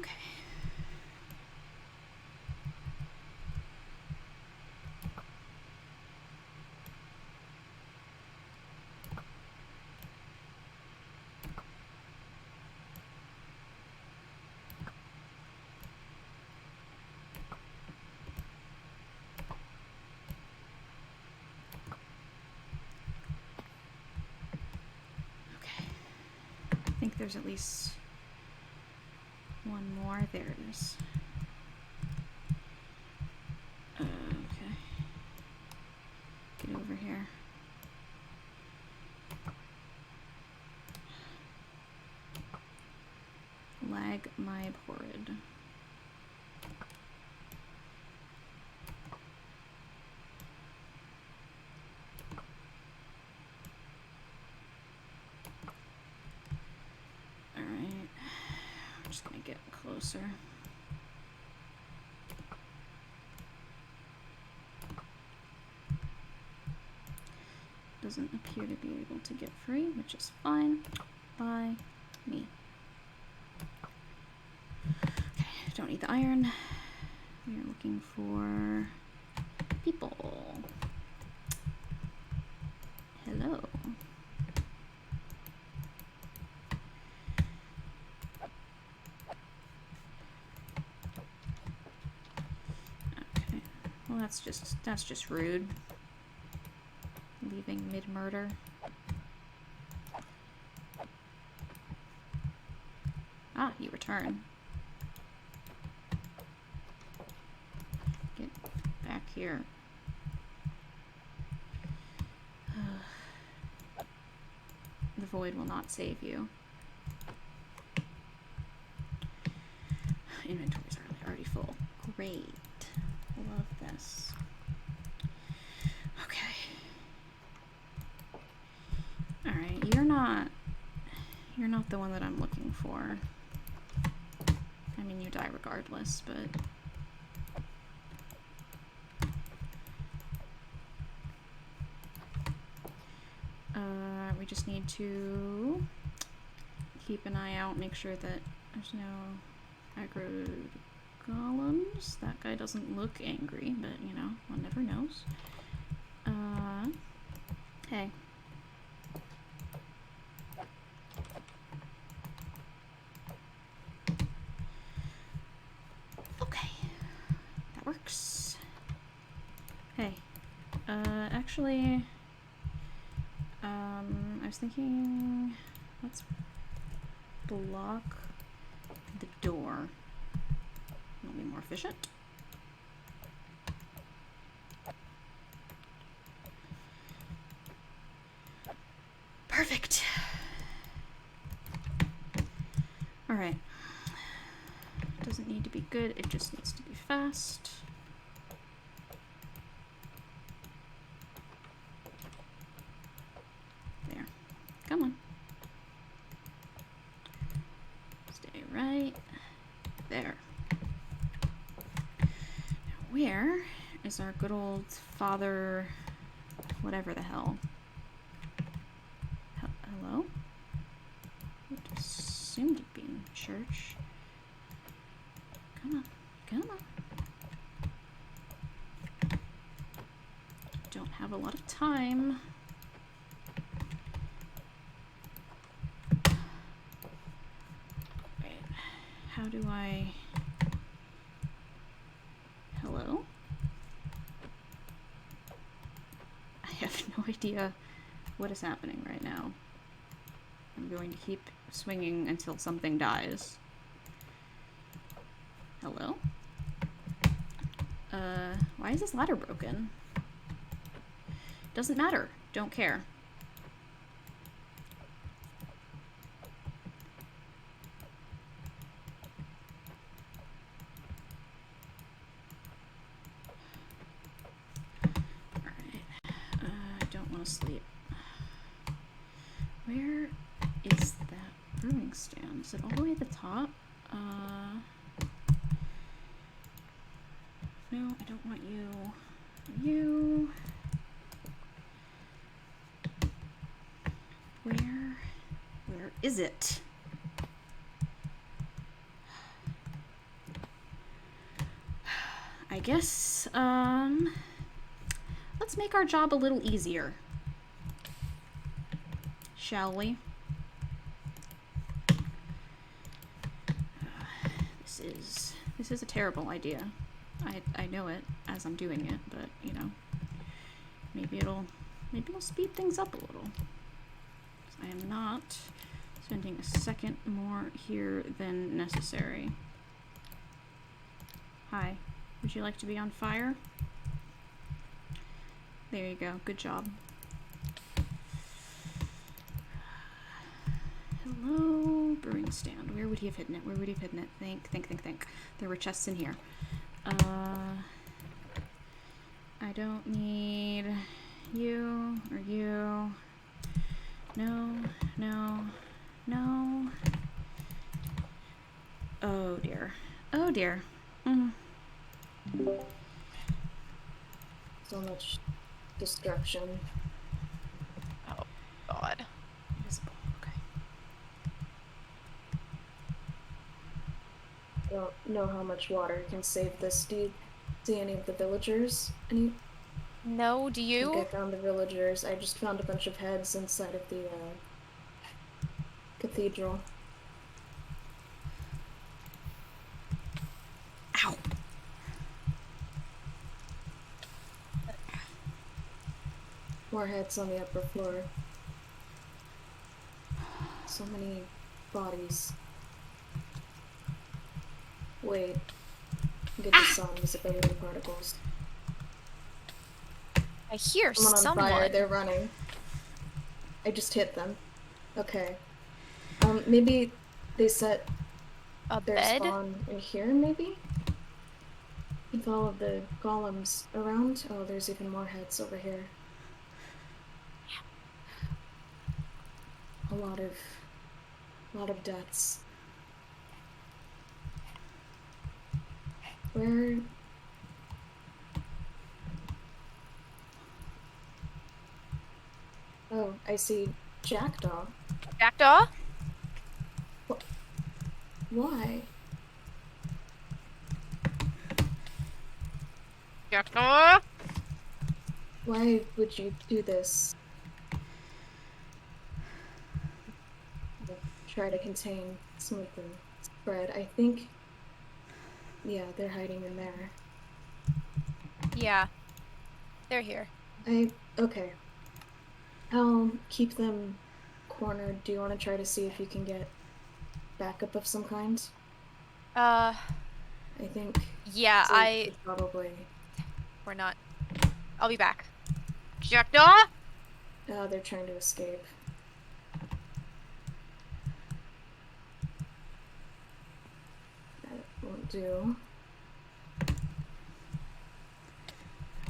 Okay. I think there's at least one more. There it is. Okay. Get over here. Lag my porrid. Alright. I'm just gonna get closer. Doesn't appear to be able to get free, which is fine by me. Okay, don't need the iron. We are looking for people. Hello. Okay. Well, that's just rude. Leaving mid-murder. Ah, you return. Get back here. The void will not save you. Inventories are already full. Great. Love this. Okay. Alright, you're not the one that I'm looking for. I mean, you die regardless, but we just need to keep an eye out, make sure that there's no aggro golems. That guy doesn't look angry, but you know, one never knows. Hey. Okay. That works. Hey. Actually, I was thinking, let's block the door. It'll be more efficient. Perfect. All right. Doesn't need to be good, it just needs to be fast. There. Come on. Stay right there. Now, where is our good old father, whatever the hell? Hello? I assumed he'd be in church. Come on, come on. Don't have a lot of time. Wait, how do I... Hello? I have no idea what is happening right now. I'm going to keep swinging until something dies. Hello? Why is this ladder broken? Doesn't matter. Don't care. Alright. I don't want to sleep. Where is that brewing stand? Is it all the way at the top? No, I don't want you. You. Where is it? guess, let's make our job a little easier. Shall we? This is a terrible idea. I know it as I'm doing it, but, you know, maybe it'll speed things up a little. I am not spending a second more here than necessary. Hi, would you like to be on fire? There you go, good job. Hello, brewing stand. Where would he have hidden it? Where would he have hidden it? Think. There were chests in here. I don't need you or you. No. Oh dear. So much destruction. Oh, God. Invisible. Okay. Don't know how much water can save this. Do you see any of the villagers? Any? No, do I you? think I found the villagers. I just found a bunch of heads inside of the cathedral. Ow. More heads on the upper floor. So many bodies. Wait. Get the sun visibility particles. I hear Someone on someone. fire. They're running. I just hit them. Okay. Maybe they set A their bed? spawn in here, maybe? With all of the golems around. Oh, there's even more heads over here. A lot of deaths. Where? Oh, I see Jackdaw. Jackdaw? Why? Jackdaw? Why would you do this? Try to contain some of the spread. I think, yeah, they're hiding in there. Yeah. They're here. Okay. I'll keep them cornered. Do you want to try to see if you can get backup of some kind? I think. Yeah, so probably. We're not. I'll be back. Jackdaw? They're trying to escape. That won't do.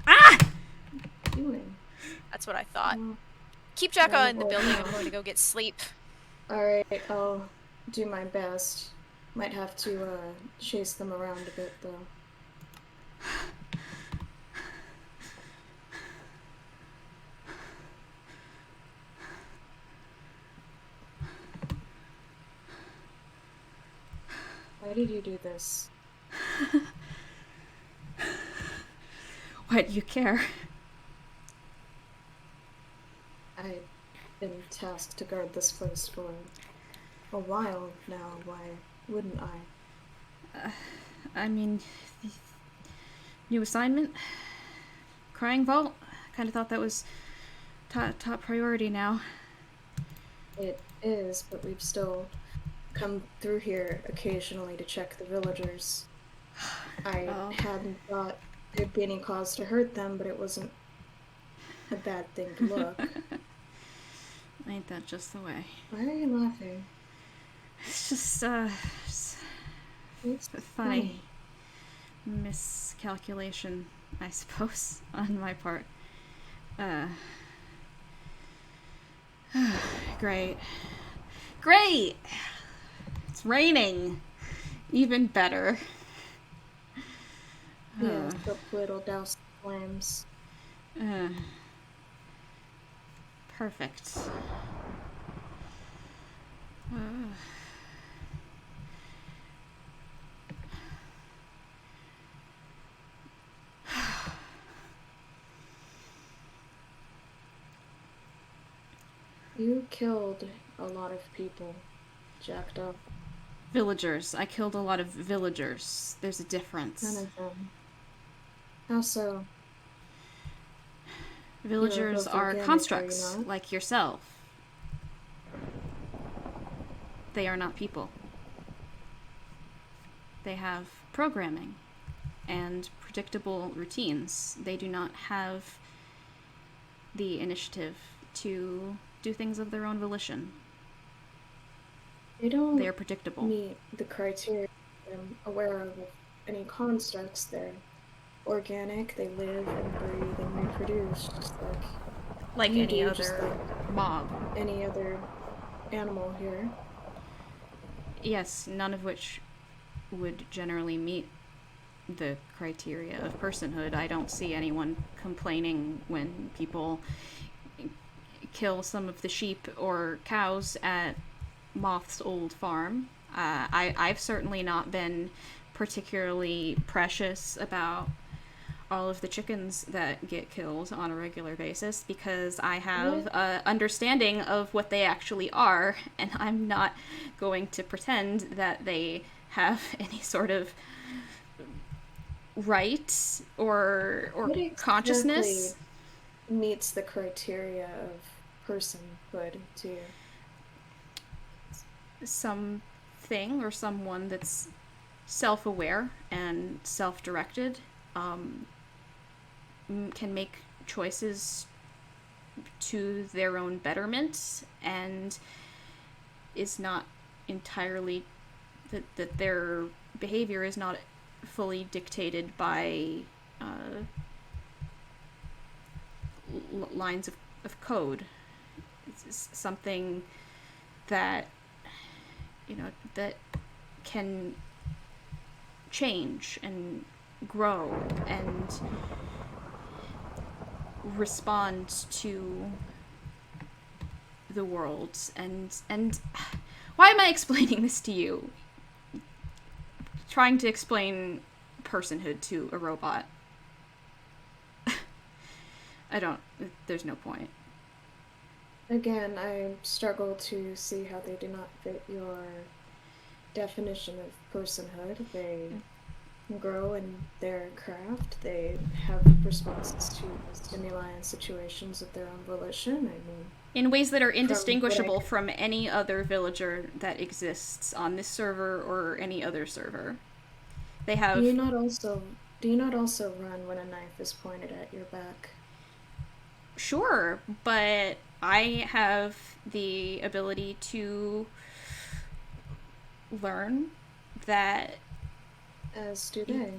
Ah! What are you doing? That's what I thought. Oh. Keep Jackdaw Oh, in the well, building. no. I'm going to go get sleep. Alright, I'll do my best. Might have to chase them around a bit though. Why did you do this? Why do you care? I've been tasked to guard this place for a while now. Why wouldn't I? I mean, new assignment? Crying Vault? Kind of thought that was top priority now. It is, but we've still come through here occasionally to check the villagers. I hadn't thought there'd be any cause to hurt them, but it wasn't a bad thing to look. Ain't that just the way? Why are you laughing? It's just It's funny. Miscalculation, I suppose, on my part. Great. It's raining. Even better. Yeah, hopefully it'll douse the flames. Perfect. You killed a lot of people, jacked up. Villagers. I killed a lot of villagers. There's a difference. None of them. How so? Villagers both are organic, constructs, are you not? like yourself. They are not people. They have programming and predictable routines. They do not have the initiative to do things of their own volition. They don't They are predictable. meet the criteria I'm aware of any constructs. They're organic, they live and breathe and reproduce, just Like you any do, other just like mob. any other animal here. Yes, none of which would generally meet the criteria of personhood. I don't see anyone complaining when people kill some of the sheep or cows at Moth's old farm. I've certainly not been particularly precious about all of the chickens that get killed on a regular basis because I have an understanding of what they actually are, and I'm not going to pretend that they have any sort of right or What consciousness. exactly meets the criteria of personhood to you? Something or someone that's self-aware and self-directed, can make choices to their own betterment, and is not entirely that their behavior is not fully dictated by lines of code. It's something that that can change and grow and respond to the world. And why am I explaining this to you? Trying to explain personhood to a robot. There's no point. Again, I struggle to see how they do not fit your definition of personhood. They grow in their craft. They have responses to stimuli and situations of their own volition. I mean, in ways that are indistinguishable from any other villager that exists on this server or any other server. They have. Do you not also run when a knife is pointed at your back? Sure, but I have the ability to learn that. As do they.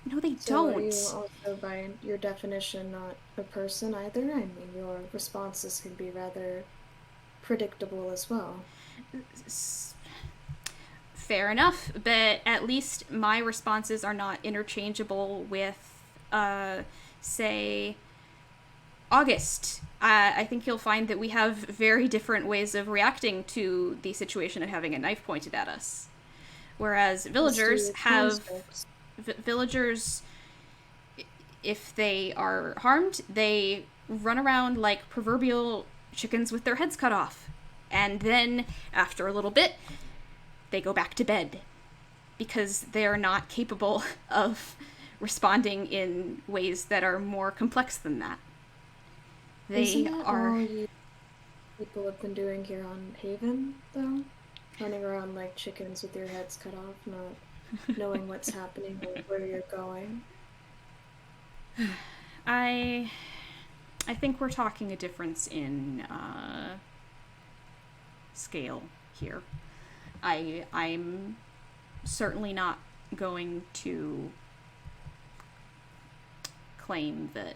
No, they So don't. are you also, by your definition, not a person either? I mean, your responses can be rather predictable as well. Fair enough, but at least my responses are not interchangeable with, say, August. I think you'll find that we have very different ways of reacting to the situation of having a knife pointed at us. Whereas villagers villagers, if they are harmed, they run around like proverbial chickens with their heads cut off. And then, after a little bit, they go back to bed. Because they're not capable of responding in ways that are more complex than that. Isn't that all you people have been doing here on Haven, though? Running around like chickens with your heads cut off, not knowing what's happening or where you're going. I think we're talking a difference in scale here. I'm certainly not going to claim that.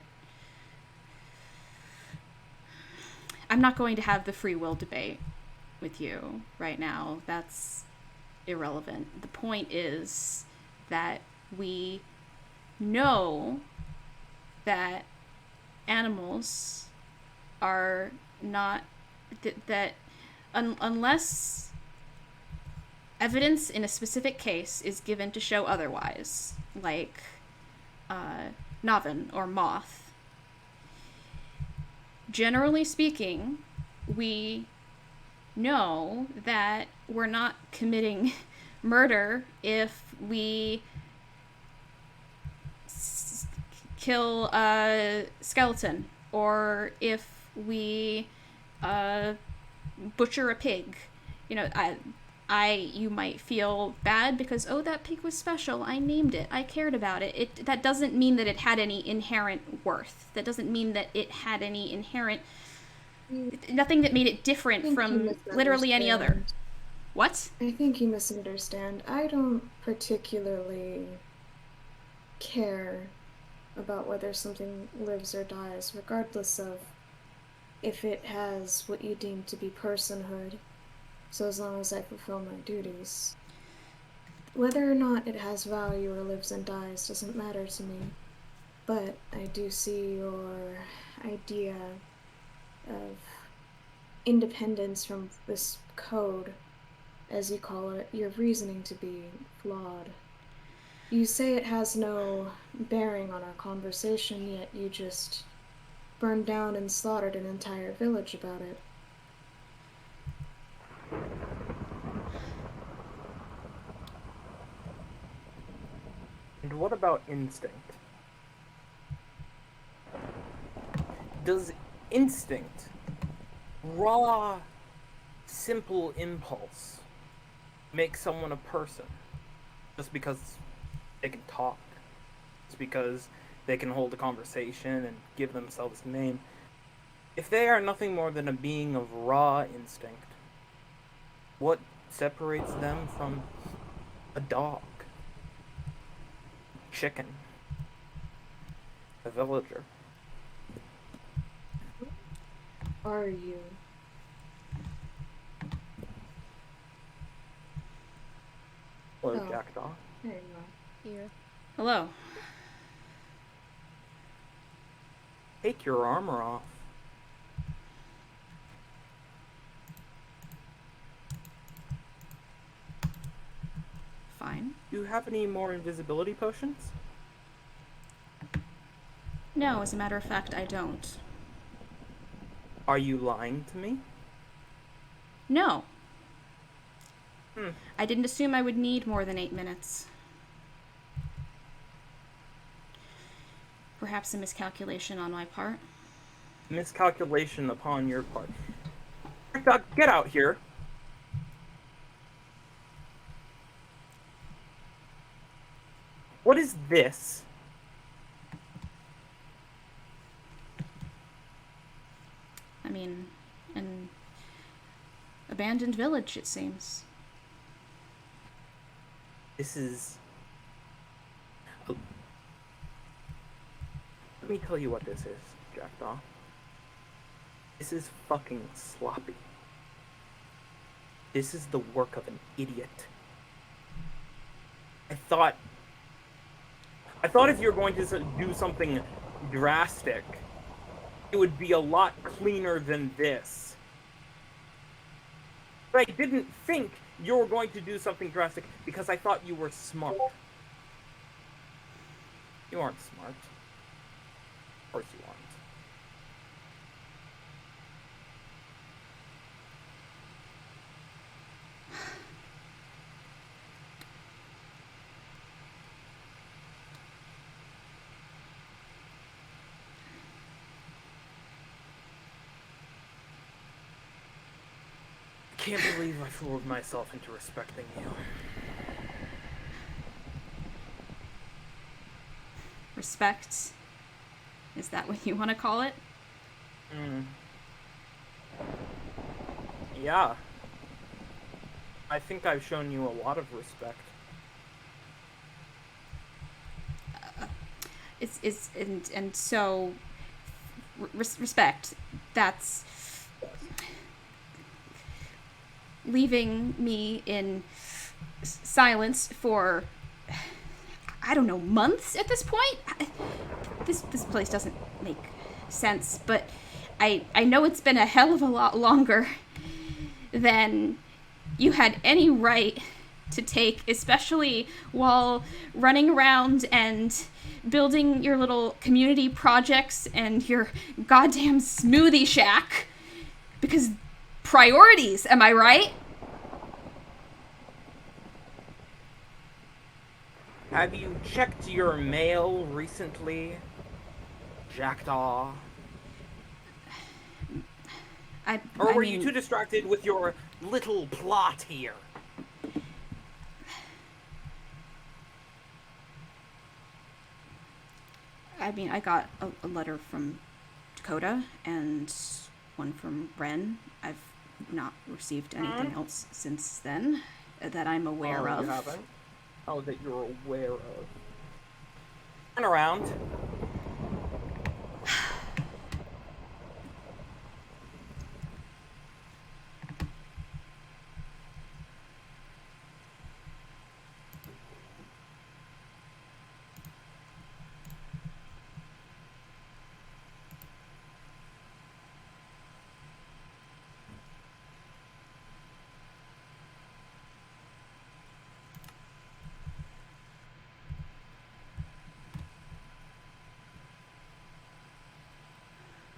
I'm not going to have the free will debate with you right now. That's irrelevant. The point is that we know that animals are not that unless evidence in a specific case is given to show otherwise, like Navin or Moth, generally speaking, we know that we're not committing murder if we kill a skeleton, or if we butcher a pig. You know, you might feel bad because, oh, that pig was special. I named it. I cared about it. That doesn't mean that it had any inherent worth. That doesn't mean that it had any inherent, nothing that made it different from literally any other. What? I think you misunderstand. I don't particularly care about whether something lives or dies, regardless of if it has what you deem to be personhood. So as long as I fulfill my duties. Whether or not it has value or lives and dies doesn't matter to me. But I do see your idea of independence from this code, as you call it, your reasoning to be flawed. You say it has no bearing on our conversation, yet you just burned down and slaughtered an entire village about it. And what about instinct? Does instinct, raw, simple impulse, make someone a person? Just because they can talk? Just because they can hold a conversation and give themselves a name? If they are nothing more than a being of raw instinct, what separates them from a dog, a chicken, a villager? Are you? Hello, Oh. Jackdaw. There you are. Here. Hello. Take your armor off. Fine. Do you have any more invisibility potions? No, as a matter of fact, I don't. Are you lying to me? No. Hmm. I didn't assume I would need more than 8 minutes. Perhaps a miscalculation on my part. Miscalculation upon your part. Jackdaw, get out here. What is this? I mean, an abandoned village, it seems. This is... Let me tell you what this is, Jackdaw. This is fucking sloppy. This is the work of an idiot. I thought if you were going to do something drastic, it would be a lot cleaner than this. But I didn't think you were going to do something drastic because I thought you were smart. You aren't smart. Of course you aren't. I can't believe I fooled myself into respecting you. Respect? Is that what you want to call it? Yeah. I think I've shown you a lot of respect. So respect. That's leaving me in silence for, I don't know, months at this point. This place doesn't make sense, but I know it's been a hell of a lot longer than you had any right to take, especially while running around and building your little community projects and your goddamn smoothie shack. Because priorities, am I right? Have you checked your mail recently, Jackdaw? Or were you too distracted with your little plot here? I mean, I got a letter from Dakota and one from Ren. I've not received anything else since then that I'm aware of. You haven't? Oh, that you're aware of. Turn around.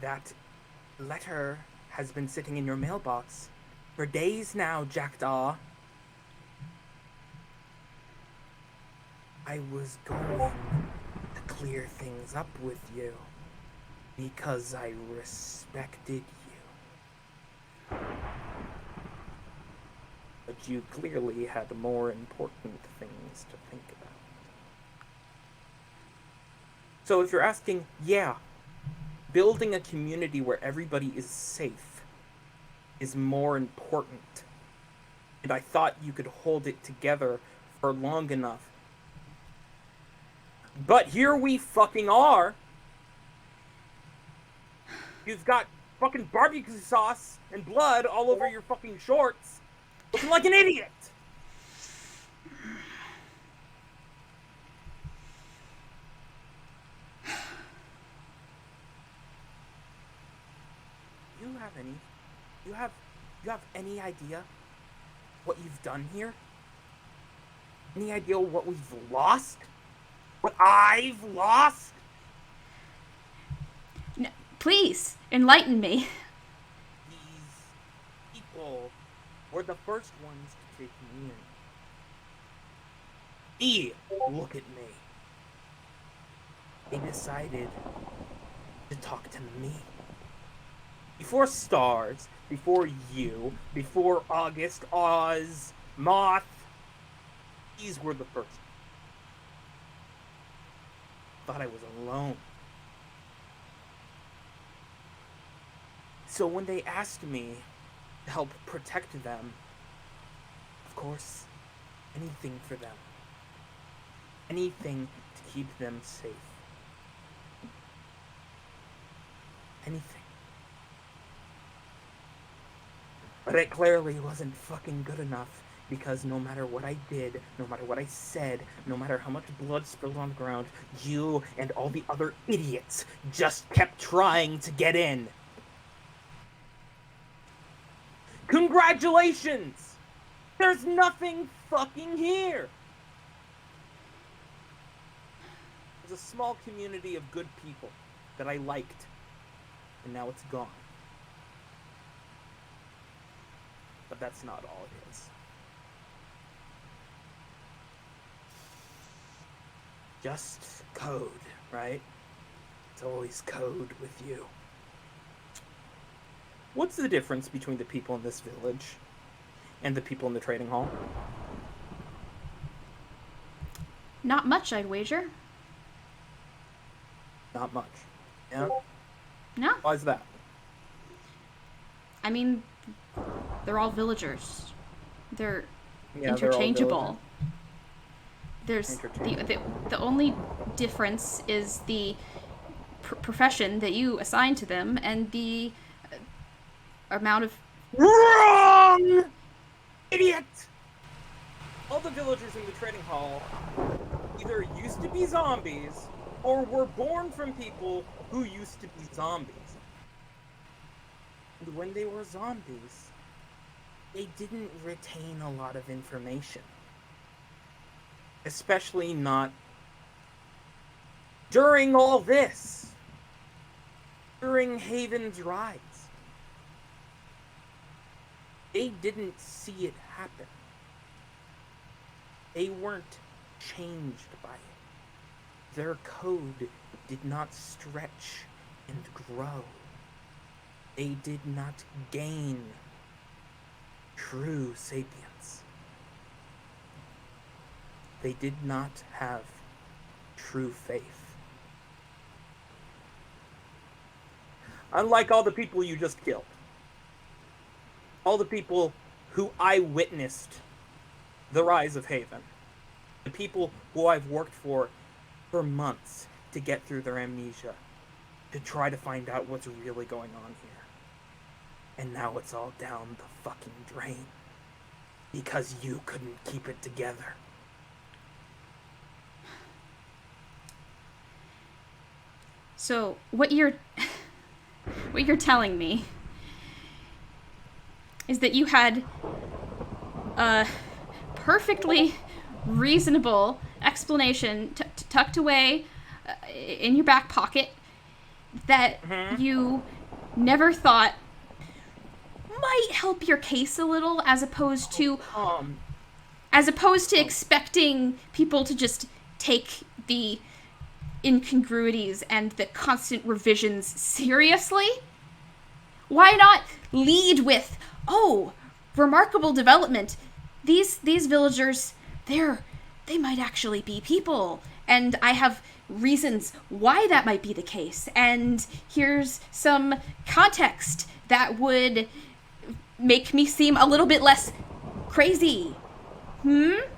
That letter has been sitting in your mailbox for days now, Jackdaw. I was going to clear things up with you because I respected you. But you clearly had more important things to think about. So if you're asking, yeah, building a community where everybody is safe is more important. And I thought you could hold it together for long enough. But here we fucking are. You've got fucking barbecue sauce and blood all over your fucking shorts. Looking like an idiot. You have any idea what you've done here? Any idea what we've lost? What I've lost? No, please, enlighten me. These people were the first ones to take me in. Look at me. They decided to talk to me. Before Stars, before you, before August, Oz, Moth, these were the first. Thought I was alone. So when they asked me to help protect them, of course, anything for them. Anything to keep them safe. Anything. But it clearly wasn't fucking good enough, because no matter what I did, no matter what I said, no matter how much blood spilled on the ground, you and all the other idiots just kept trying to get in. Congratulations! There's nothing fucking here! There's a small community of good people that I liked, and now it's gone. But that's not all it is. Just code, right? It's always code with you. What's the difference between the people in this village and the people in the trading hall? Not much, I'd wager. Not much. Yeah? No. Why is that? I mean, they're all villagers. They're Yeah, interchangeable. They're There's the only difference is the profession that you assign to them and the amount of... Wrong! Idiot! All the villagers in the trading hall either used to be zombies or were born from people who used to be zombies. And when they were zombies, they didn't retain a lot of information. Especially not During all this, during Haven's rise, they didn't see it happen. They weren't changed by it. Their code did not stretch and grow. They did not gain true sapience. They did not have true faith. Unlike all the people you just killed. All the people who I witnessed the rise of Haven. The people who I've worked for months to get through their amnesia. To try to find out what's really going on here. And now it's all down the fucking drain. Because you couldn't keep it together. So, what you're telling me is that you had a perfectly reasonable explanation tucked away in your back pocket that you never thought might help your case a little, as opposed to expecting people to just take the incongruities and the constant revisions seriously. Why not lead with, oh, remarkable development. These villagers, they might actually be people, and I have reasons why that might be the case, and here's some context that would make me seem a little bit less crazy.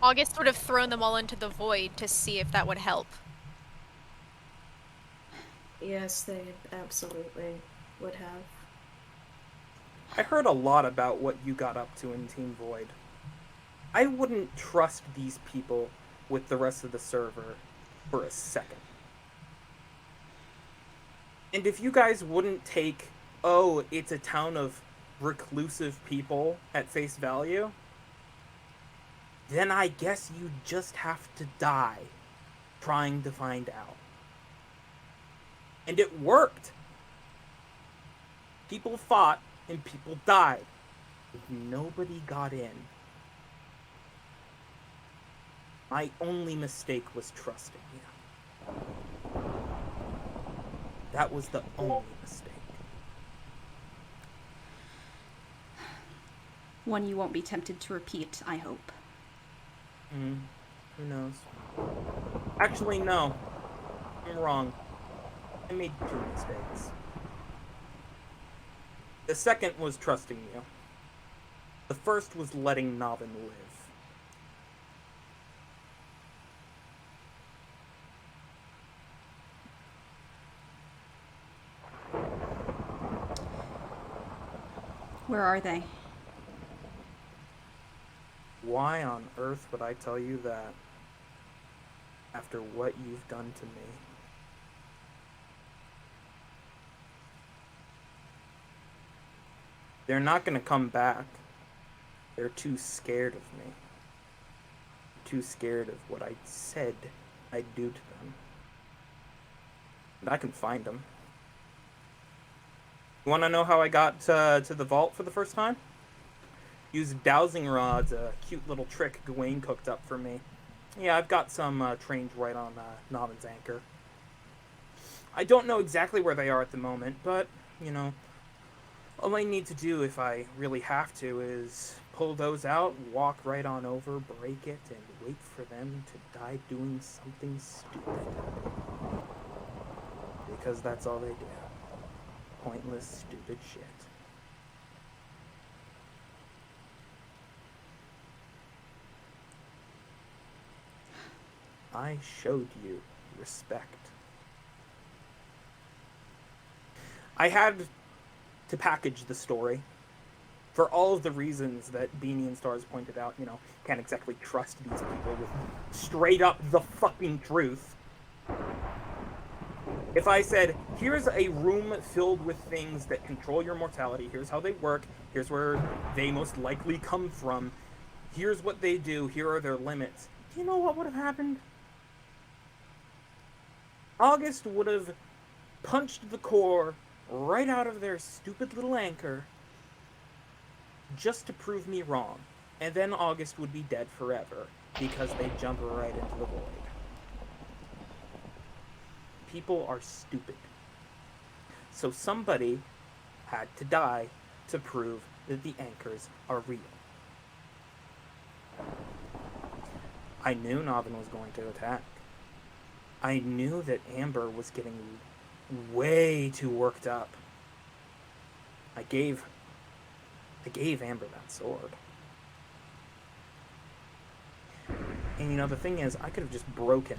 August would have thrown them all into the void to see if that would help. Yes, they absolutely would have. I heard a lot about what you got up to in Team Void. I wouldn't trust these people with the rest of the server for a second. And if you guys wouldn't take, oh, it's a town of reclusive people at face value, then I guess you just have to die trying to find out. And it worked. People fought and people died. And nobody got in. My only mistake was trusting you. That was the only mistake. One you won't be tempted to repeat, I hope. Who knows? Actually, no. I'm wrong. I made 2 mistakes. The second was trusting you. The first was letting Navin live. Where are they? Why on earth would I tell you that after what you've done to me? They're not gonna come back. They're too scared of me. Too scared of what I said I'd do to them. But I can find them. You wanna know how I got to the vault for the first time? Used dowsing rods, a cute little trick Gawain cooked up for me. Yeah, I've got some trained right on Navin's anchor. I don't know exactly where they are at the moment, but, you know, all I need to do if I really have to is pull those out, walk right on over, break it, and wait for them to die doing something stupid. Because that's all they do. Pointless, stupid shit. I showed you respect. I had to package the story for all of the reasons that Beanie and Stars pointed out. You know, can't exactly trust these people with straight up the fucking truth. If I said, here's a room filled with things that control your mortality, here's how they work, here's where they most likely come from, here's what they do, here are their limits, do you know what would have happened? August would have punched the core right out of their stupid little anchor just to prove me wrong. And then August would be dead forever because they jump right into the void. People are stupid. So somebody had to die to prove that the anchors are real. I knew Navin was going to attack. I knew that Amber was getting way too worked up. I gave Amber that sword. And the thing is, I could have just broken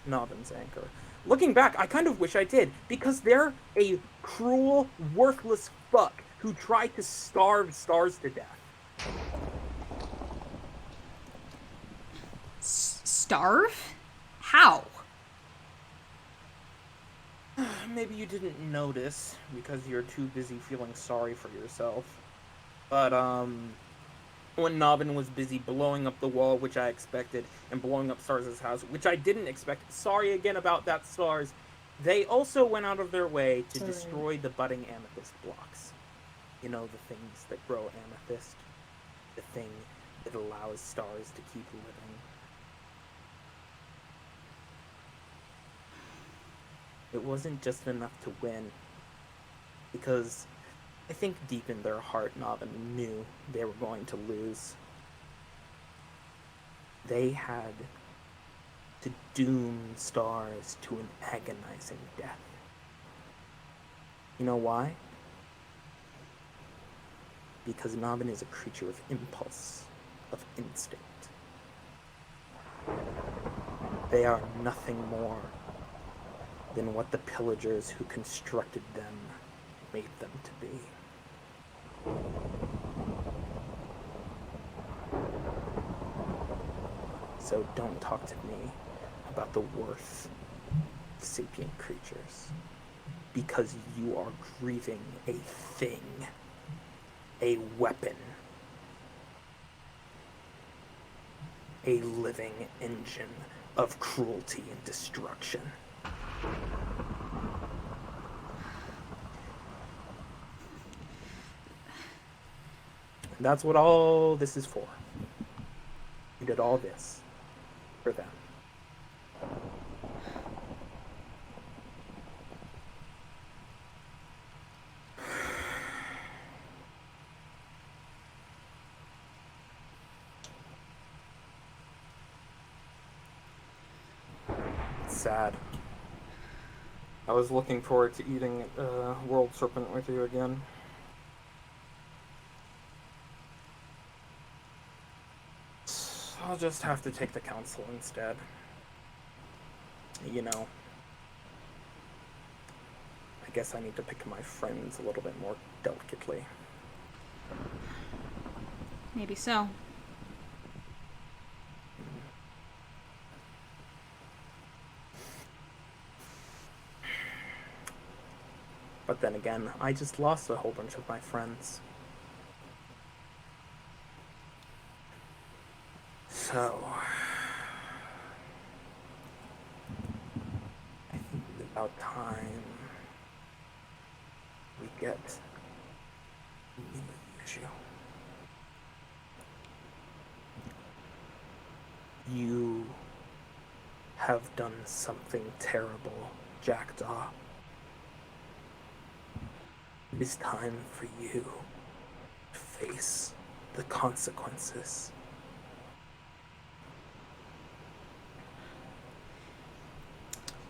Navin's anchor. Looking back, I kind of wish I did, because they're a cruel, worthless fuck who tried to starve stars to death. Starve? How? Maybe you didn't notice because you're too busy feeling sorry for yourself. But, when Navin was busy blowing up the wall, which I expected, and blowing up Stars' house, which I didn't expect. Sorry again about that, Stars. They also went out of their way to destroy the budding amethyst blocks. The things that grow amethyst. The thing that allows stars to keep living. It wasn't just enough to win, because I think deep in their heart, Navin knew they were going to lose. They had to doom stars to an agonizing death. You know why? Because Navin is a creature of impulse, of instinct. They are nothing more than what the pillagers who constructed them made them to be. So don't talk to me about the worth of sapient creatures, because you are grieving a thing, a weapon, a living engine of cruelty and destruction. And that's what all this is for. You did all this for them. It's sad. I was looking forward to eating World Serpent with you again. I'll just have to take the council instead. I guess I need to pick my friends a little bit more delicately. Maybe so. But then again, I just lost a whole bunch of my friends. So, I think it's about time we get the issue. You have done something terrible, Jackdaw. It is time for you to face the consequences.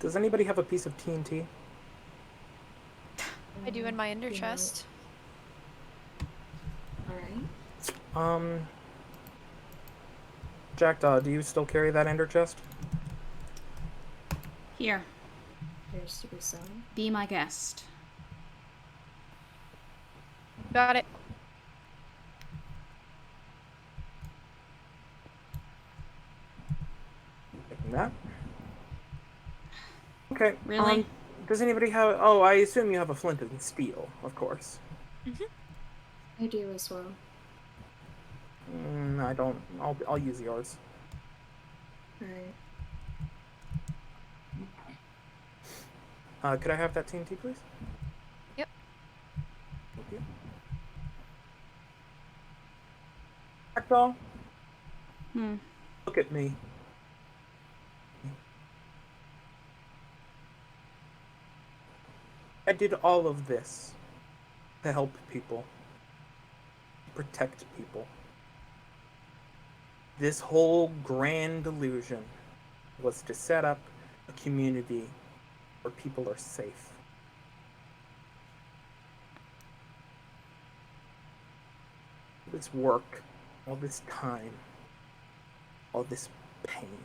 Does anybody have a piece of TNT? I do in my ender chest. Alright. Jackdaw, do you still carry that ender chest? Here, Appears to be some. be my guest. Got it. Taking that. Okay. Really? Does anybody have? Oh, I assume you have a flint and steel, of course. I do as well. I don't. I'll use yours. Alright. Could I have that TNT, please? Yep. Thank you. Jackdaw, look at me. I did all of this to help people, protect people. This whole grand illusion was to set up a community where people are safe. All this work, all this time, all this pain.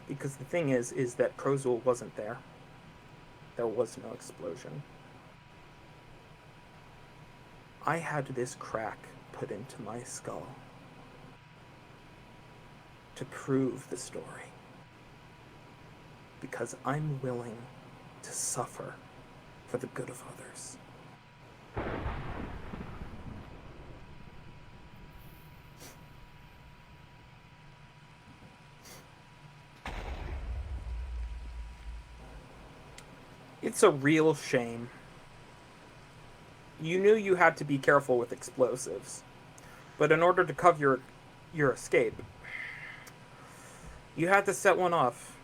Because the thing is that Prozul wasn't there. There was no explosion. I had this crack put into my skull to prove the story. Because I'm willing to suffer for the good of others. It's a real shame. You knew you had to be careful with explosives, but in order to cover your escape, you had to set one off,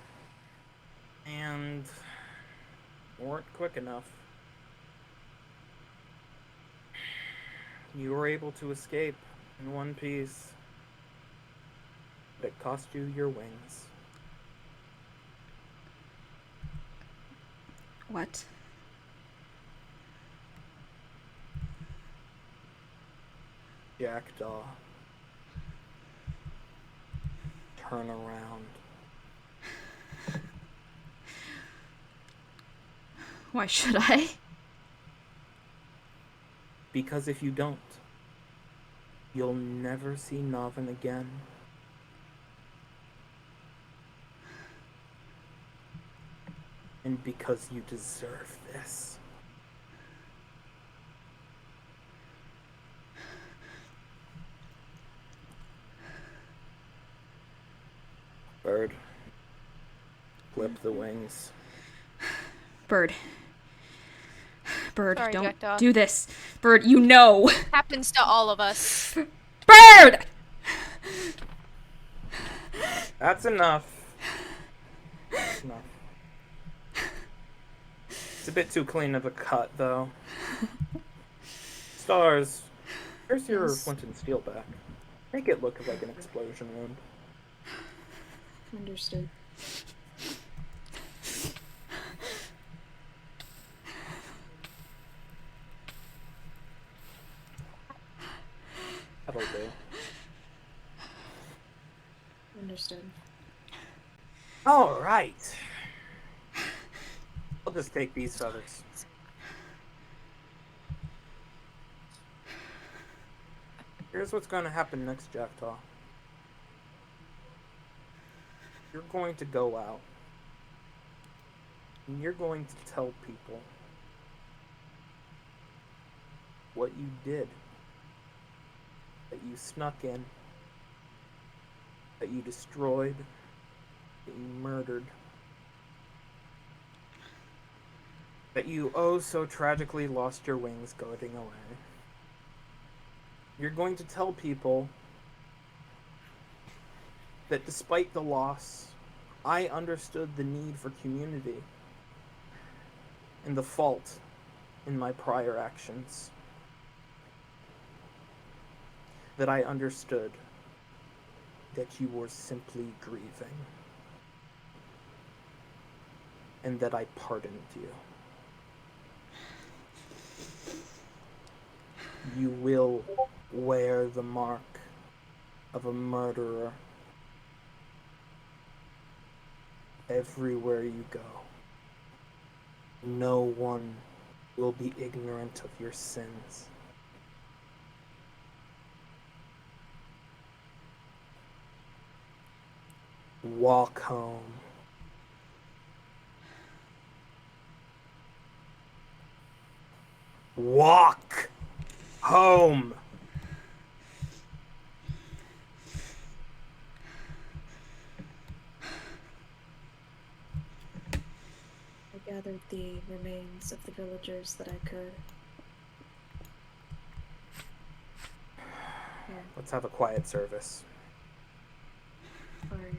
and weren't quick enough. You were able to escape in one piece, but it cost you your wings. What? Jackdaw. Turn around. Why should I? Because if you don't, you'll never see Navin again. And because you deserve this. Bird, flip the wings. Bird. Bird, Sorry, don't Jackdaw. do this. Bird, you know. Happens to all of us. Bird! That's enough. That's enough. It's a bit too clean of a cut, though. Stars, here's your Yes. flint and steel back. Make it look like an explosion wound. Understood. That'll do. Understood. All right. I'll just take these feathers. Here's what's going to happen next, Jackdaw. You're going to go out. And you're going to tell people what you did. That you snuck in. That you destroyed. That you murdered. That you oh so tragically lost your wings going away. You're going to tell people that despite the loss, I understood the need for community and the fault in my prior actions. That I understood that you were simply grieving. And that I pardoned you. You will wear the mark of a murderer everywhere you go. No one will be ignorant of your sins. Walk home. Walk home. gathered the remains of the villagers that I could. Here, Let's have a quiet service. alright.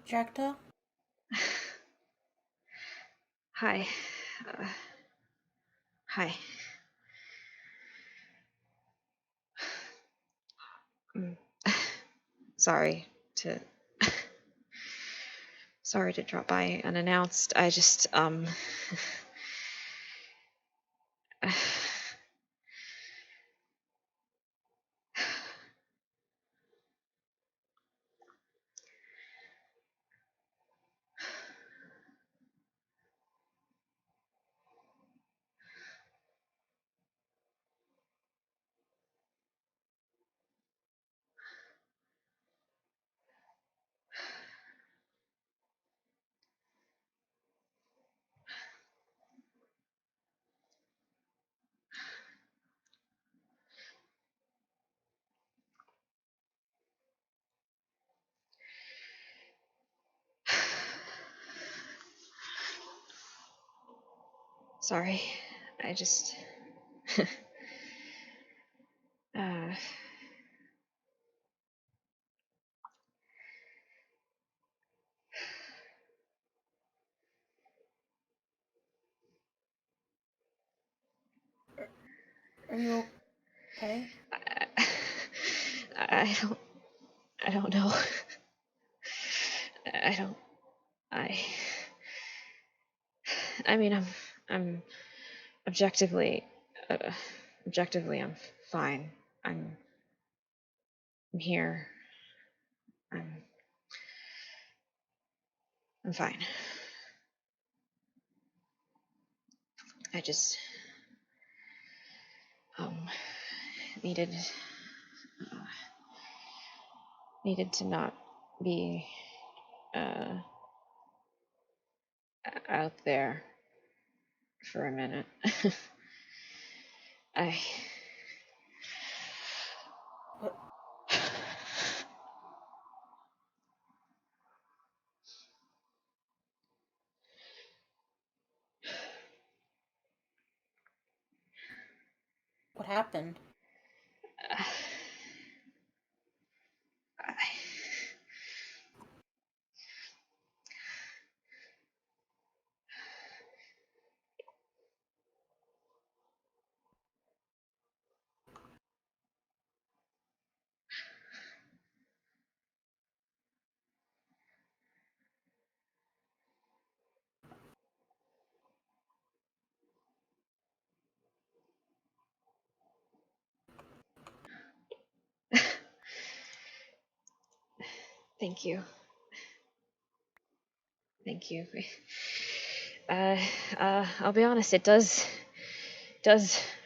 Jacta? Hi. Hi. Mm. Sorry to sorry to drop by unannounced. I just Sorry. I just... uh... Are you okay? I don't know. I don't... I... I mean, I'm objectively... objectively, I'm fine. I'm here. I'm fine. I just needed to not be out there for a minute. I What happened? Thank you. Thank you. I'll be honest, it does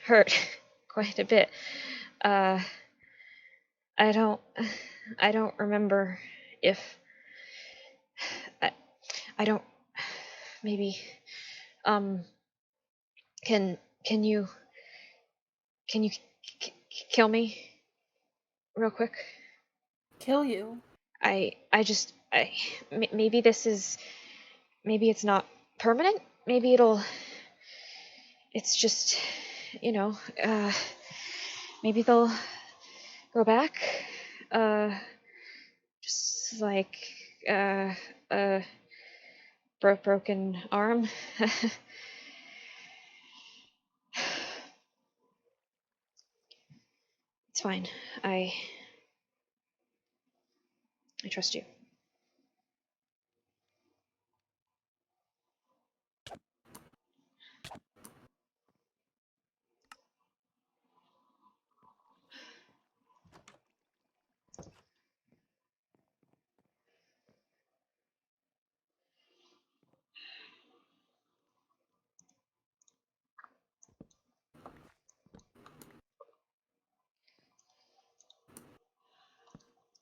hurt quite a bit. I don't remember if I don't maybe can you kill me real quick? Kill you? Maybe this is, maybe it's not permanent. Maybe it's just, maybe they'll go back. Just like, a broken arm. It's fine. I trust you.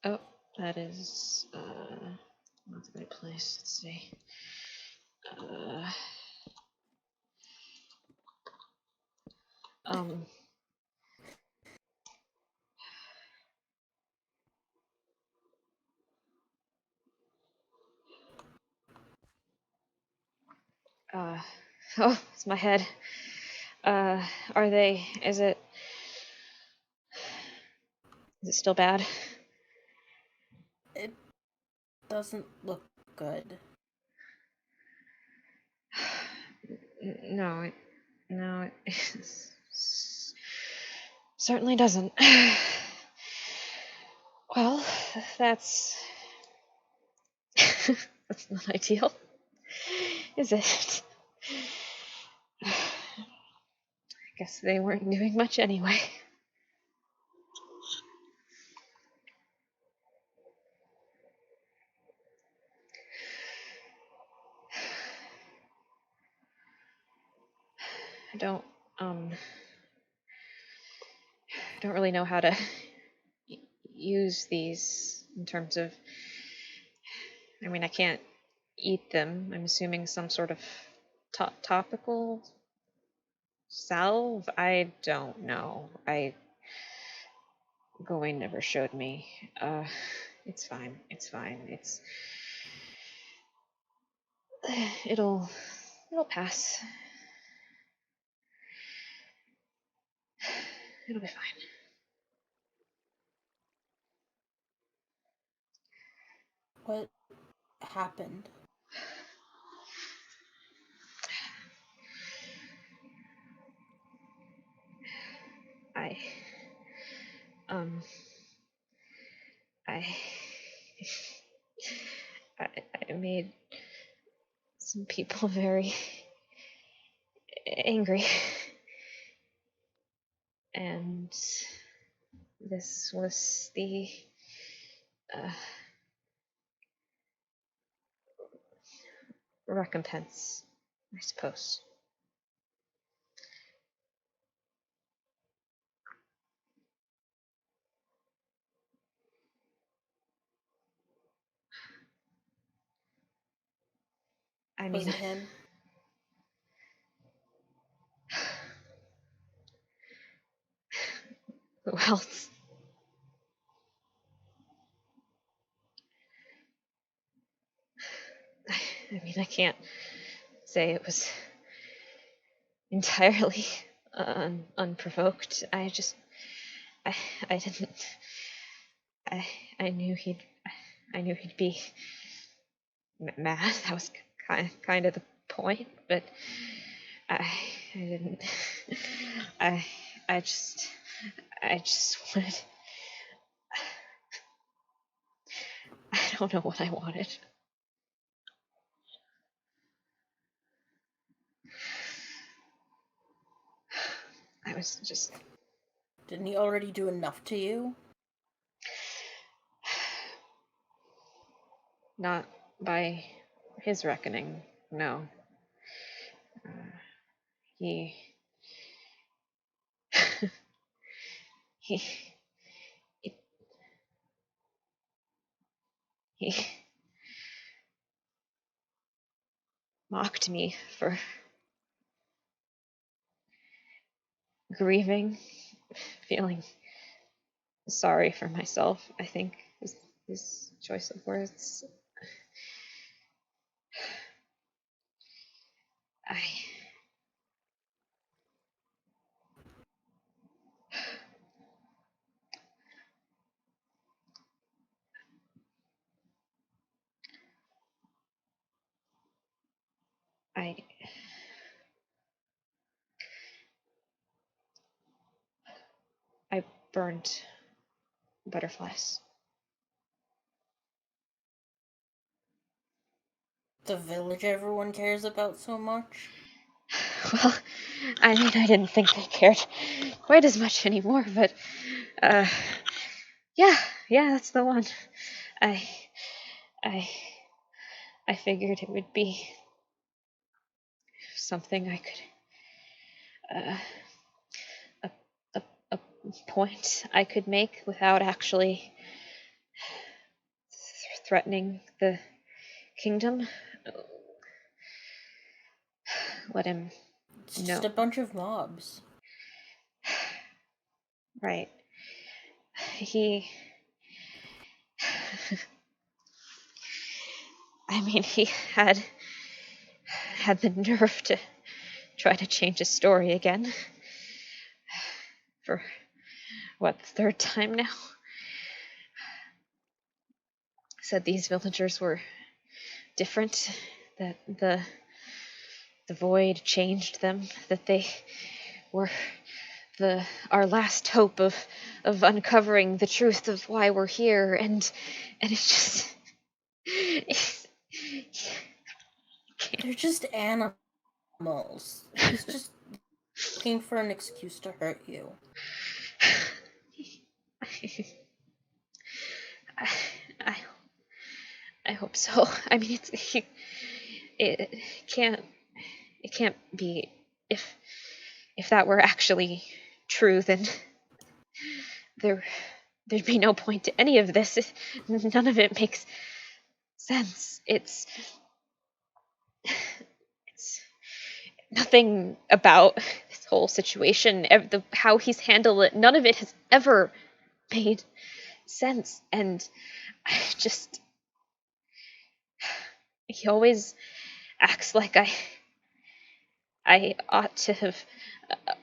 Oh, that is not the right place. Let's see. Um. Oh, it's my head. Are they? Is it still bad? It doesn't look good. No, it certainly doesn't. Well, that's that's not ideal, is it? I guess they weren't doing much anyway. I don't really know how to use these in terms of, I mean, I can't eat them. I'm assuming some sort of topical salve. I don't know. Gawain never showed me. It's fine. It'll pass. It'll be fine. What happened? I, um, I, I made some people very angry. And this was the uh, recompense, I suppose. I Was mean, it him? who else? I mean, I can't say it was entirely unprovoked. I, I didn't, I, I knew he'd be mad. That was kind of the point, but I didn't, I, I just, I just wanted, I don't know what I wanted. I was just Didn't he already do enough to you? not by his reckoning, no. He he he he mocked me for grieving, feeling sorry for myself, I think is his choice of words. I I I burned butterflies. The village everyone cares about so much? Well, I mean, I didn't think they cared quite as much anymore, but uh yeah, that's the one. I I I figured it would be something I could uh a a, a point I could make without actually threatening the kingdom. Let him It's know. just a bunch of mobs. Right. He I mean, he had the nerve to try to change his story again. For what, the third time now? Said these villagers were different, that the void changed them, that they were our last hope of uncovering the truth of why we're here, and it's just They're just animals. He's just looking for an excuse to hurt you. I, I hope so. I mean, it can't it can't be. If that were actually true, then there'd be no point to any of this. None of it makes sense. It's nothing about this whole situation, how he's handled it. None of it has ever made sense, and I just he always acts like I ought to have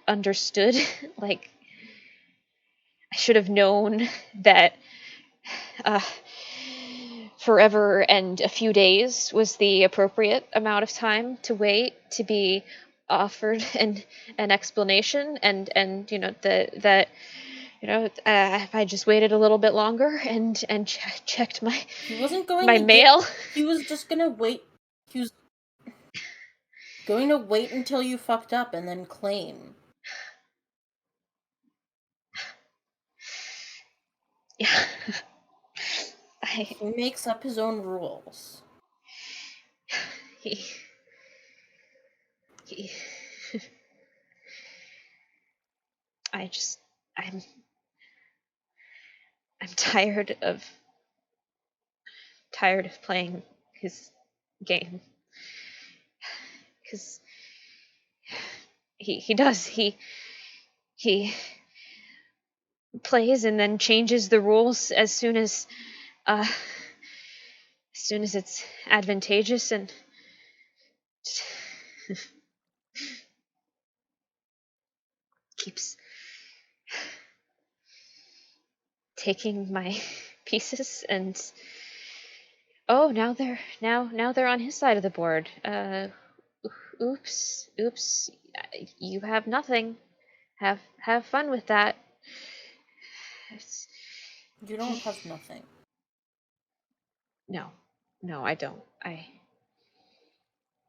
understood, like should have known that forever and a few days was the appropriate amount of time to wait to be offered an explanation, and that if I just waited a little bit longer and checked He wasn't going my to mail. He was just gonna wait. He was going to wait until you fucked up and then claim. Yeah. He makes up his own rules. he he I just I'm tired of playing his game, because he does he plays and then changes the rules as soon as it's advantageous, and keeps taking my pieces, and oh, now they're on his side of the board. Oops. You have nothing. Have fun with that. It's, You don't have nothing. no, I don't.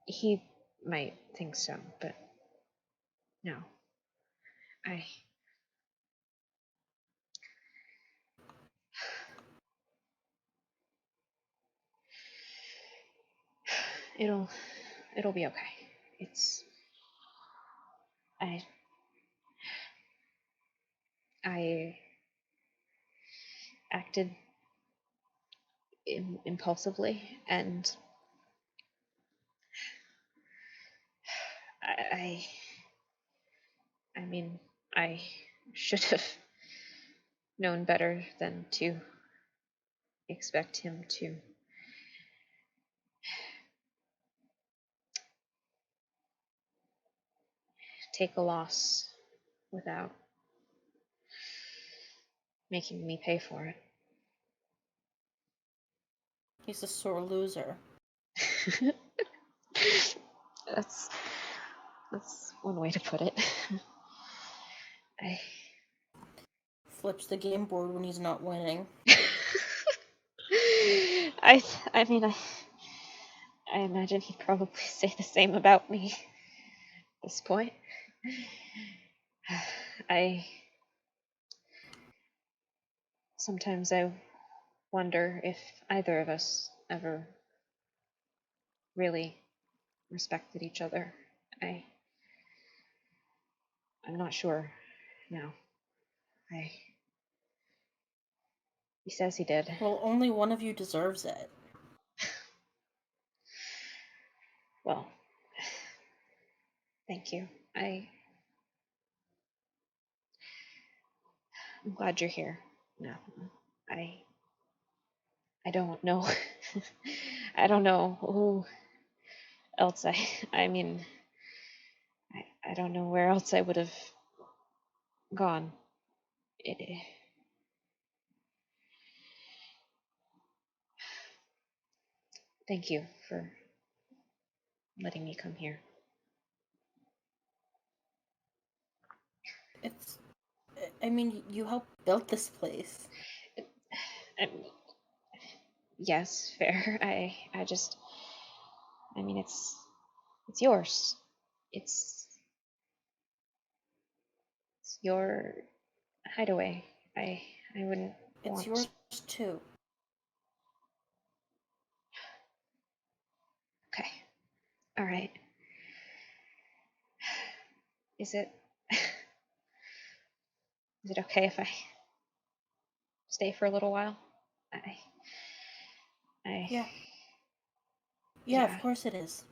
He might think so, but no. I it'll be okay. It's I I acted impulsively, and I I mean, I should have known better than to expect him to take a loss without making me pay for it. He's a sore loser. that's one way to put it. I Flips the game board when he's not winning. I mean, I imagine he'd probably say the same about me at this point. Sometimes I wonder if either of us ever really respected each other. I'm not sure now. He says he did. Well, only one of you deserves it. Well, thank you. I'm glad you're here. No, I don't know. I don't know who else I mean, I don't know where else I would have gone. Thank you for letting me come here. I mean, you helped build this place. Um, yes, fair. I just, I mean, it's yours. It's your hideaway. I wouldn't It's want. yours too. Okay. All right. Is it is it okay if I stay for a little while? I Yeah. Yeah. Of course it is.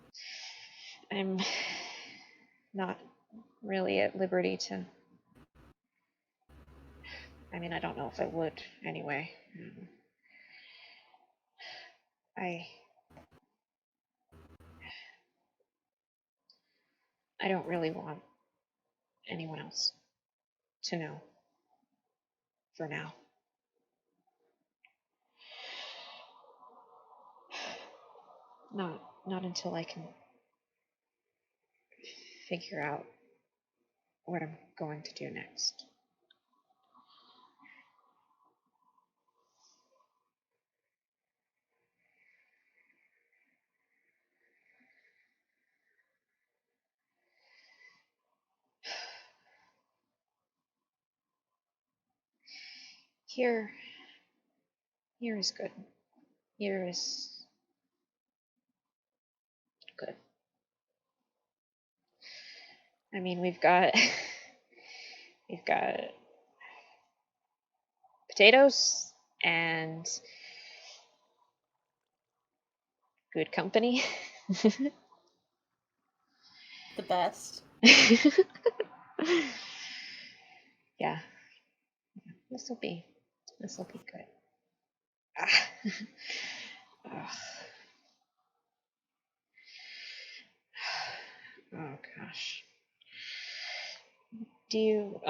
I'm not really at liberty to. I mean, I don't know if I would anyway. I don't really want anyone else to know. for now. Not until I can figure out what I'm going to do next. Here is good. Here is good. I mean, we've got potatoes and good company. The best. Yeah. This will be good. Ah. Ugh. Oh gosh. Do you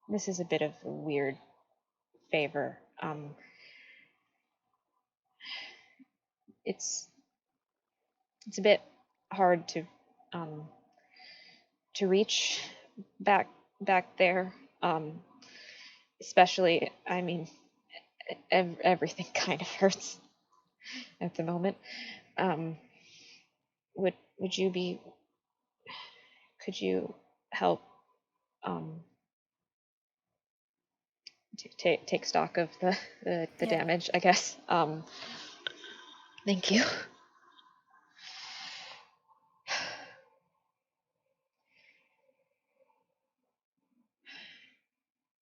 this is a bit of a weird favor. It's a bit hard to reach back there. Especially, I mean, everything kind of hurts at the moment. Would you be? Could you help take stock of the Yeah. damage? I guess. Thank you.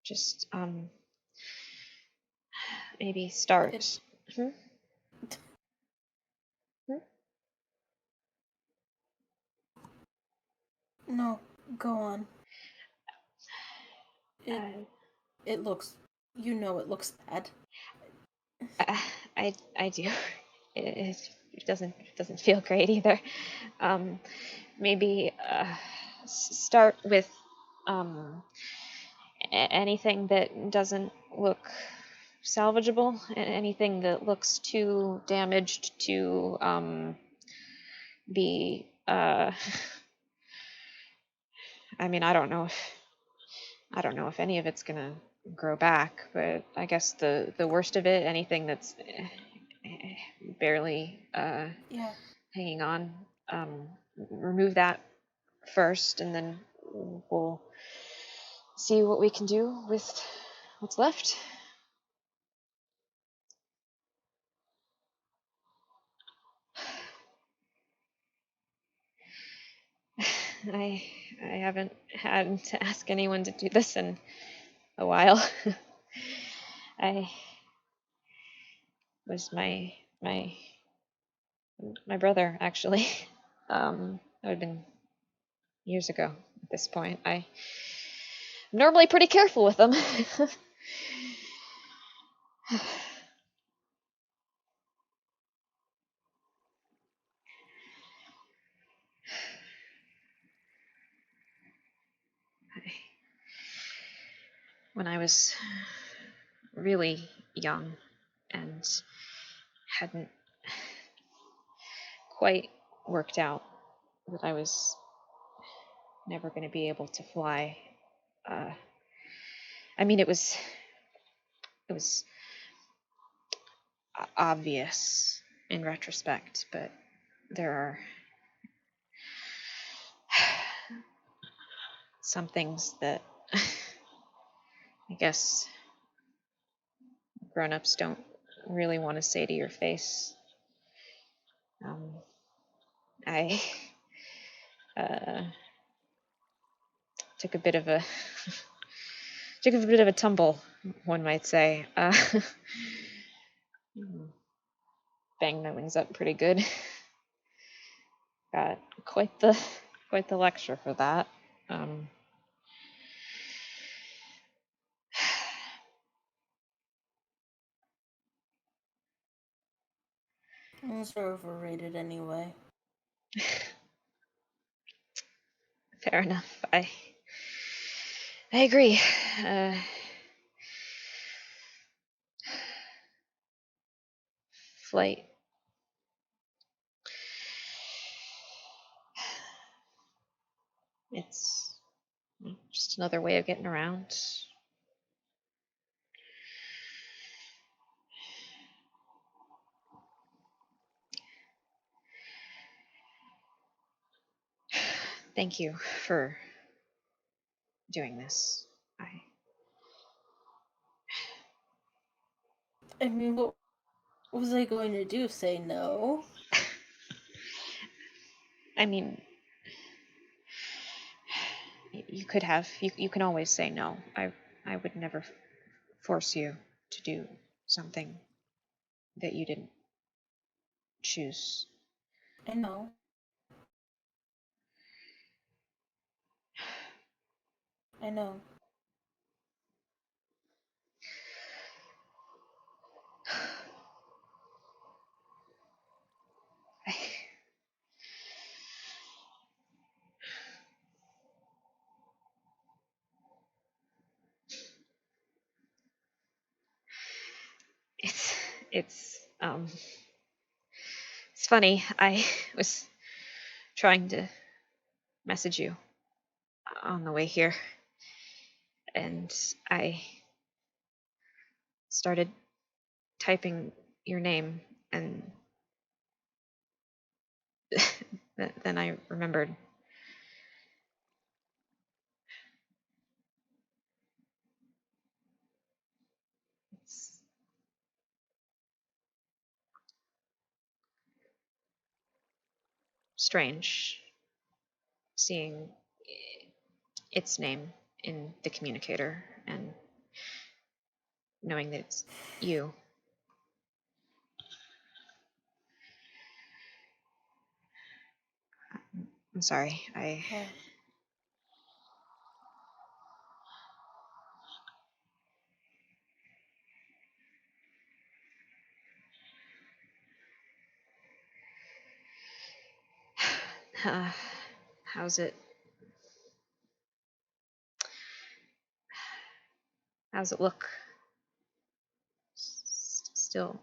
Just maybe start. Hmm? No, go on. It looks, it looks bad. I do. It doesn't feel great either. Maybe start with anything that doesn't look salvageable, anything that looks too damaged to be. I mean, I don't know if any of it's gonna grow back, but I guess the worst of it, anything that's barely Yeah. hanging on, remove that first, and then we'll see what we can do with what's left. I haven't had to ask anyone to do this in a while. I was my brother, actually. That would have been years ago at this point. I'm normally pretty careful with them. When I was really young and hadn't quite worked out that I was never going to be able to fly. I mean, it was obvious in retrospect, but there are some things that I guess grown-ups don't really want to say to your face. I took a bit of a tumble, one might say. Banged my wings up pretty good. Got quite the lecture for that. Those are overrated anyway. Fair enough. I agree. Flight. It's just another way of getting around. Thank you for doing this. I mean, what was I going to do? Say no? I mean, you could have. You can always say no. I would never force you to do something that you didn't choose. I know. I know. It's it's it's funny. I was trying to message you on the way here, and I started typing your name, and then I remembered. It's strange seeing its name in the communicator and knowing that it's you. I'm sorry. Yeah. Uh, how's it? How's it look?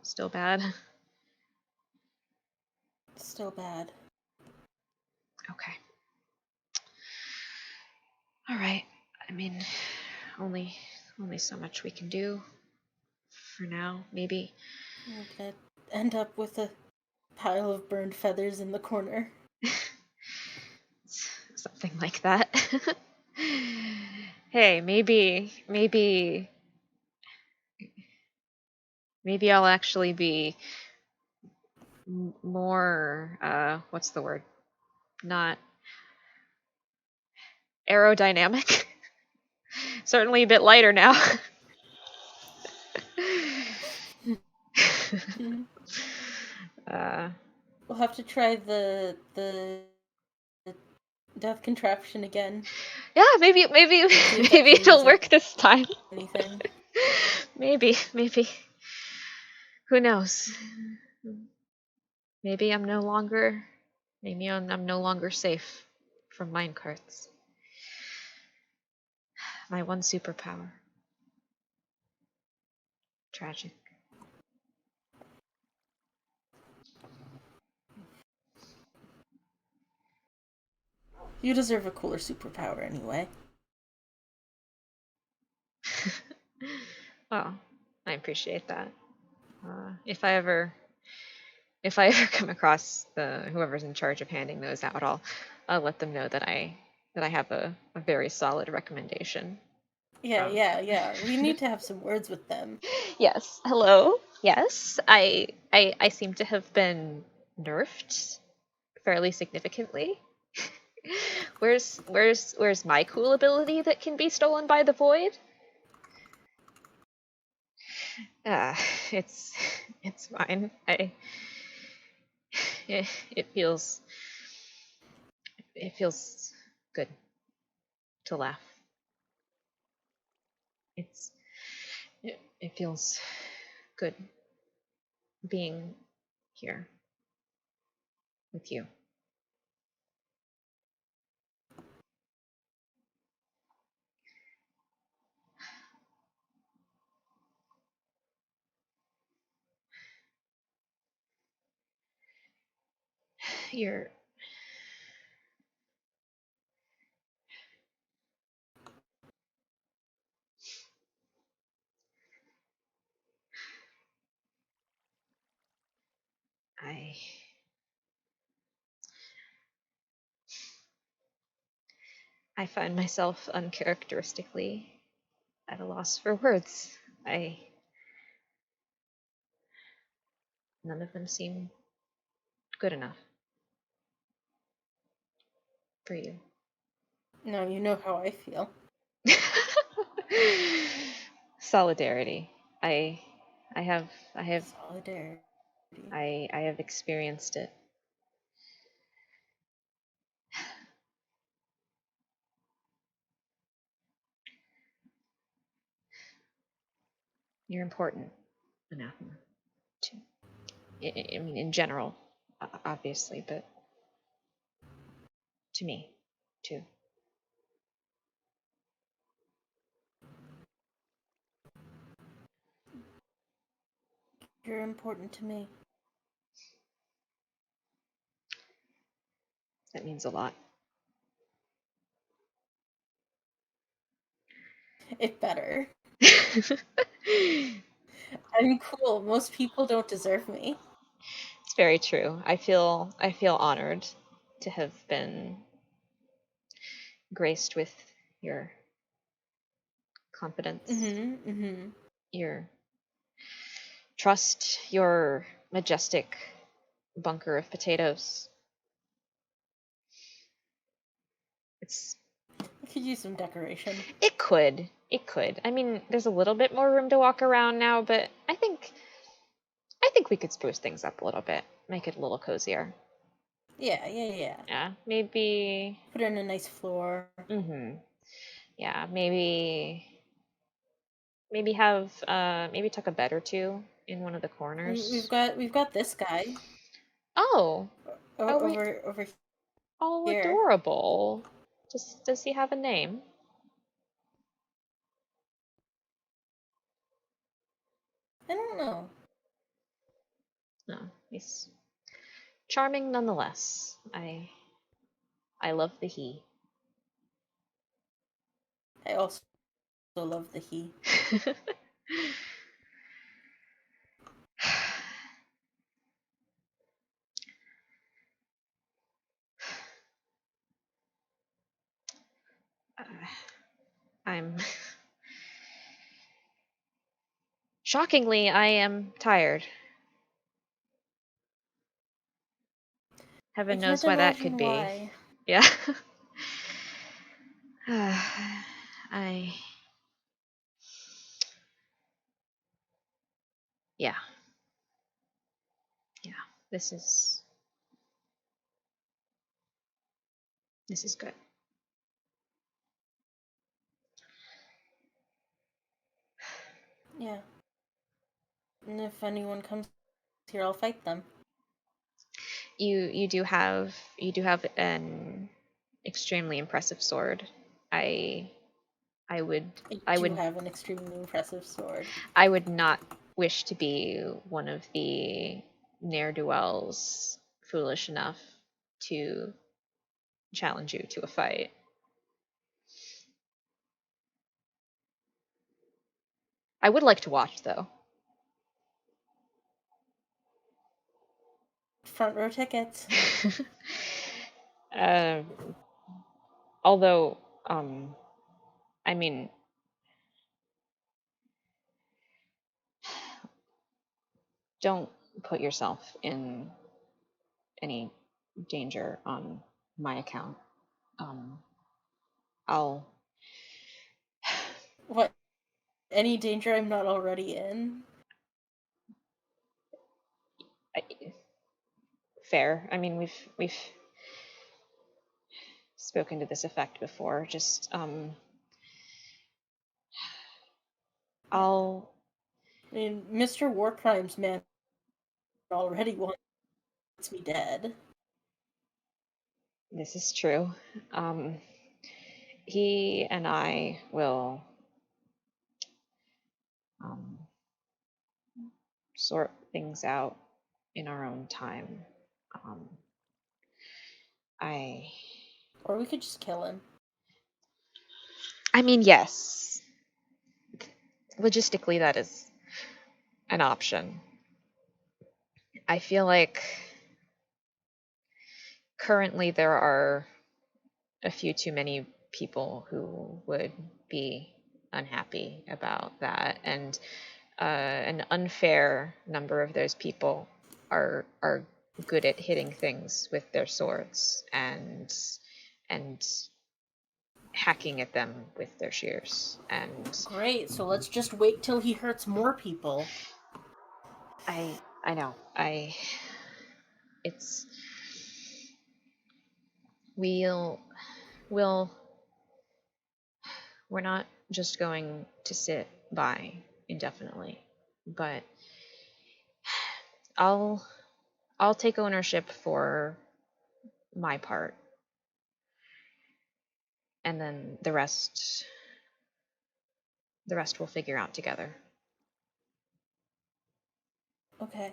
Still bad. Still bad. Okay. All right. I mean, only so much we can do for now. Maybe. We're gonna end up with a pile of burned feathers in the corner. Something like that. Hey, maybe I'll actually be more what's the word? Not aerodynamic. Certainly a bit lighter now. uh We'll have to try the death contraption again. yeah, maybe See if that maybe it'll changes work this time. anything. Maybe who knows? Maybe I'm no longer safe from minecarts. My one superpower. Tragic. You deserve a cooler superpower anyway. Well, I appreciate that. If I ever come across whoever's in charge of handing those out, I'll let them know that I have a very solid recommendation. Yeah. We need to have some words with them. Yes. Hello. Yes. I seem to have been nerfed fairly significantly. Where's my cool ability that can be stolen by the void? Uh, it's fine. It feels good to laugh. It feels good being here with you. You're. I find myself uncharacteristically at a loss for words. None of them seem good enough for you. No, you know how I feel. Solidarity. I have Solidarity. I have experienced it. You're important, Anathema. To, I mean, in general, obviously, but to me, too. You're important to me. That means a lot. It better. I'm cool. Most people don't deserve me. It's very true. I feel honored to have been graced with your confidence, your trust, your majestic bunker of potatoes. I could use some decoration. It could. I mean, there's a little bit more room to walk around now, but I think we could spruce things up a little bit, make it a little cozier. Yeah. Yeah, maybe. Put in a nice floor. Yeah, maybe have maybe tuck a bed or two in one of the corners. We've got this guy. Oh. Over Oh, here. adorable. Does he have a name? I don't know. No, he's charming nonetheless. I love the he. I also love the he. I'm shockingly, I am tired. Heaven knows why that could be. Why. Yeah. I. Yeah. Yeah. This is good. Yeah. And if anyone comes here, I'll fight them. You do have an extremely impressive sword. I would have an extremely impressive sword. I would not wish to be one of the ne'er-do-wells foolish enough to challenge you to a fight. I would like to watch, though. Front row tickets. Although, I mean, don't put yourself in any danger on my account. I'll. What? Any danger I'm not already in? Fair. I mean, we've spoken to this effect before. Just I'll. I mean, Mr. War Crimes man already wants me dead. This is true. He and I will sort things out in our own time. Or we could just kill him. I mean, yes. Logistically, that is an option. I feel like currently there are a few too many people who would be unhappy about that, and an unfair number of those people are good at hitting things with their swords and hacking at them with their shears. And Great, so let's just wait till he hurts more people. I know. It's we'll we're not just going to sit by indefinitely, but I'll take ownership for my part, and then the rest we'll figure out together. Okay.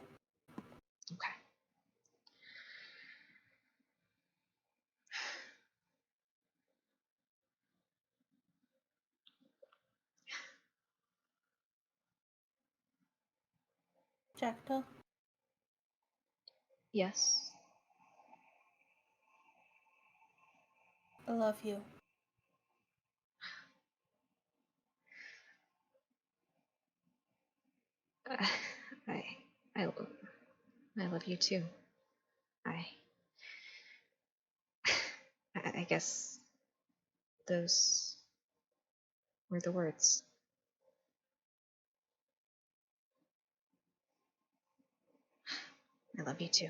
Okay. Jackdaw, Yes. I love you. I I I love you too. I I guess those were the words. I love you too.